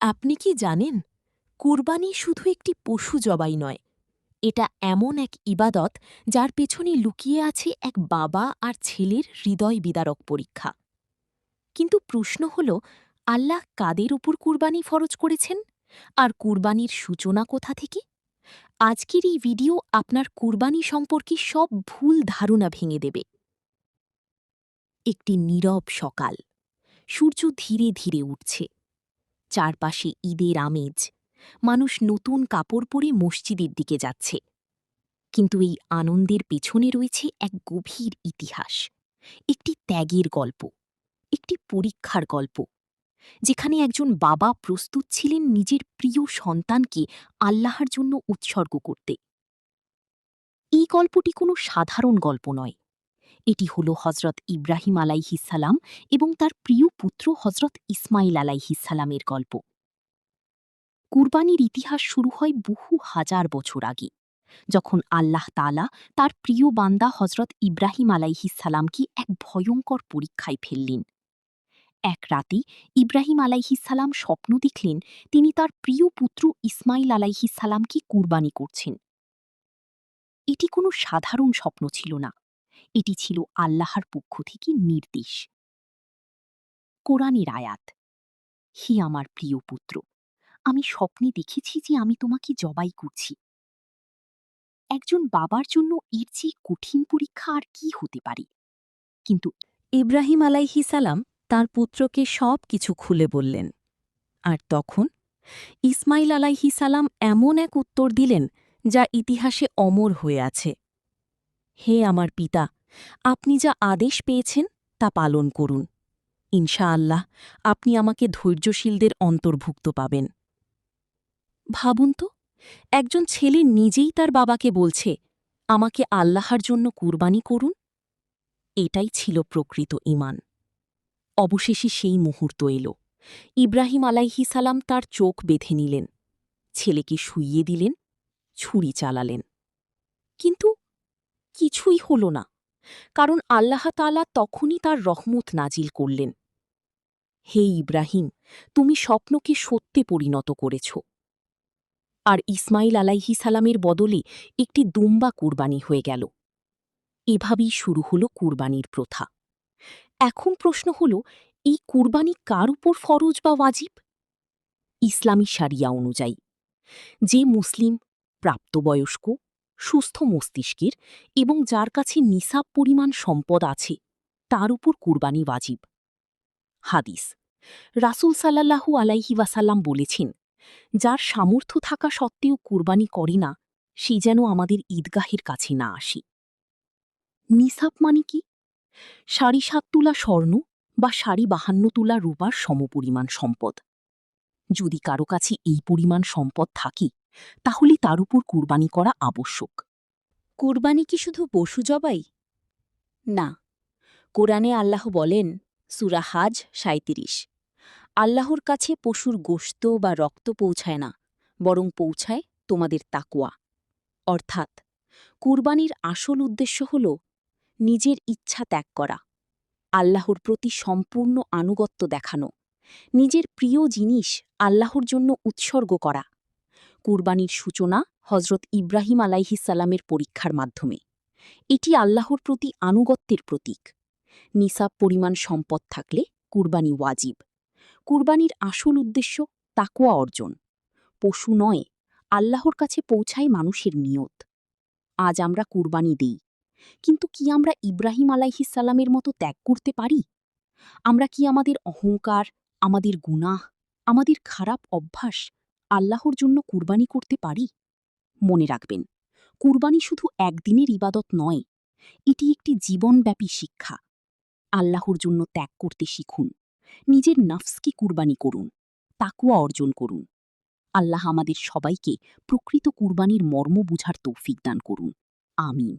আপনি কি জানেন, কুরবানি শুধু একটি পশু জবাই নয়, এটা এমন এক ইবাদত যার পেছনে লুকিয়ে আছে এক বাবা আর ছেলের হৃদয় বিদারক পরীক্ষা। কিন্তু প্রশ্ন হল, আল্লাহ কাদের উপর কুরবানি ফরজ করেছেন, আর কুরবানির সূচনা কোথা থেকে? আজকের এই ভিডিও আপনার কুরবানি সম্পর্কে সব ভুল ধারণা ভেঙে দেবে। একটি নীরব সকাল, সূর্য ধীরে ধীরে উঠছে, চারপাশে ঈদের আমেজ, মানুষ নতুন কাপড় পরে মসজিদের দিকে যাচ্ছে। কিন্তু এই আনন্দের পেছনে রয়েছে এক গভীর ইতিহাস, একটি ত্যাগের গল্প, একটি পরীক্ষার গল্প, যেখানে একজন বাবা প্রস্তুত ছিলেন নিজের প্রিয় সন্তানকে আল্লাহর জন্য উৎসর্গ করতে। এই গল্পটি কোনো সাধারণ গল্প নয়, এটি হল হজরত ইব্রাহিম আলাইহিসালাম এবং তার প্রিয় পুত্র হজরত ইসমাইল আলাইহিসালামের গল্প। কুরবানির ইতিহাস শুরু হয় বহু হাজার বছর আগে, যখন আল্লাহ তাআলা তার প্রিয় বান্দা হজরত ইব্রাহিম আলাইহিসালামকে এক ভয়ঙ্কর পরীক্ষায় ফেললেন। এক রাতে ইব্রাহিম আলাইহিসালাম স্বপ্ন দেখলেন তিনি তার প্রিয় পুত্র ইসমাইল আলাইহিসালামকে কুরবানি করছেন। এটি কোনো সাধারণ স্বপ্ন ছিল না, এটি ছিল আল্লাহর পক্ষ থেকে নির্দেশ। কোরআনের আয়াত, হে আমার প্রিয় পুত্র, আমি স্বপ্নে দেখেছি যে আমি তোমাকে জবাই করছি। একজন বাবার জন্য এর চেয়ে কঠিন পরীক্ষা আর কি হতে পারে? কিন্তু ইব্রাহিম আলাইহিসালাম তাঁর পুত্রকে সব কিছু খুলে বললেন। আর তখন ইসমাইল আলাইহিসালাম এমন এক উত্তর দিলেন যা ইতিহাসে অমর হয়ে আছে। হে আমার পিতা, আপনি যা আদেশ পেয়েছেন তা পালন করুন। ইনশাআল্লাহ আপনি আমাকে ধৈর্যশীলদের অন্তর্ভুক্ত পাবেন। ভাবুন তো, একজন ছেলে নিজেই তার বাবাকে বলছে, আমাকে আল্লাহর জন্য কুরবানি করুন। এটাই ছিল প্রকৃত ঈমান। অবশেষে সেই মুহূর্ত এল। ইব্রাহিম আলাইহিসালাম তার চোখ বেঁধে নিলেন, ছেলেকে শুইয়ে দিলেন, ছুরি চালালেন। কিন্তু কিছুই হল না, কারণ আল্লাহ তাআলা তখনই তার রহমত নাজিল করলেন। হে ইব্রাহিম, তুমি স্বপ্নকে সত্যে পরিণত করেছ। আর ইসমাইল আলাইহিসালামের বদলে একটি দুম্বা কুরবানি হয়ে গেল। এভাবেই শুরু হল কুরবানির প্রথা। এখন প্রশ্ন হল, এই কুরবানি কার উপর ফরজ বা ওয়াজিব? ইসলামী শারিয়া অনুযায়ী যে মুসলিম, প্রাপ্তবয়স্ক, সুস্থ মস্তিষ্কের এবং যার কাছে নিসাব পরিমাণ সম্পদ আছে, তার উপর কুরবানি ওয়াজিব। হাদিস, রাসূল সাল্লাল্লাহু আলাইহি ওয়াসাল্লাম বলেছেন, যার সামর্থ্য থাকা সত্ত্বেও কুরবানি করে না, সে যেন আমাদের ঈদগাহের কাছে না আসে। নিসাব মানে কি? ৭.৫ তোলা স্বর্ণ বা ৫২ তোলা রূপার সমপরিমাণ সম্পদ। যদি কারো কাছে এই পরিমাণ সম্পদ থাকে, তাহলে তার উপর কুরবানি করা আবশ্যক। কুরবানি কি শুধু পশু জবাই? না, কোরআনে আল্লাহ বলেন, সূরা হাজ ৩৭, আল্লাহর কাছে পশুর গোশত বা রক্ত পৌঁছায় না, বরং পৌঁছায় তোমাদের তাকওয়া। অর্থাৎ কুরবানির আসল উদ্দেশ্য হল নিজের ইচ্ছা ত্যাগ করা, আল্লাহর প্রতি সম্পূর্ণ আনুগত্য দেখানো, নিজের প্রিয় জিনিস আল্লাহর জন্য উৎসর্গ করা। কুরবানির সূচনা হজরত ইব্রাহিম আলাইহিসালামের পরীক্ষার মাধ্যমে। এটি আল্লাহর প্রতি আনুগত্যের প্রতীক। নিসাব পরিমাণ সম্পদ থাকলে কুরবানি ওয়াজিব। কুরবানির আসল উদ্দেশ্য তাকওয়া অর্জন, পশু নয়, আল্লাহর কাছে পৌঁছায় মানুষের নিয়ত। আজ আমরা কুরবানি দেই, কিন্তু কি আমরা ইব্রাহিম আলাইহিসালামের মতো ত্যাগ করতে পারি? আমরা কি আমাদের অহংকার, আমাদের গুনাহ, আমাদের খারাপ অভ্যাস আল্লাহর জন্য কুরবানি করতে পারি? মনে রাখবেন, কুরবানি শুধু একদিনের ইবাদত নয়, এটি একটি জীবনব্যাপী শিক্ষা। আল্লাহর জন্য ত্যাগ করতে শিখুন, নিজের নফসকে কুরবানি করুন, তাকওয়া অর্জন করুন। আল্লাহ আমাদের সবাইকে প্রকৃত কুরবানির মর্ম বুঝার তৌফিক দান করুন। আমিন।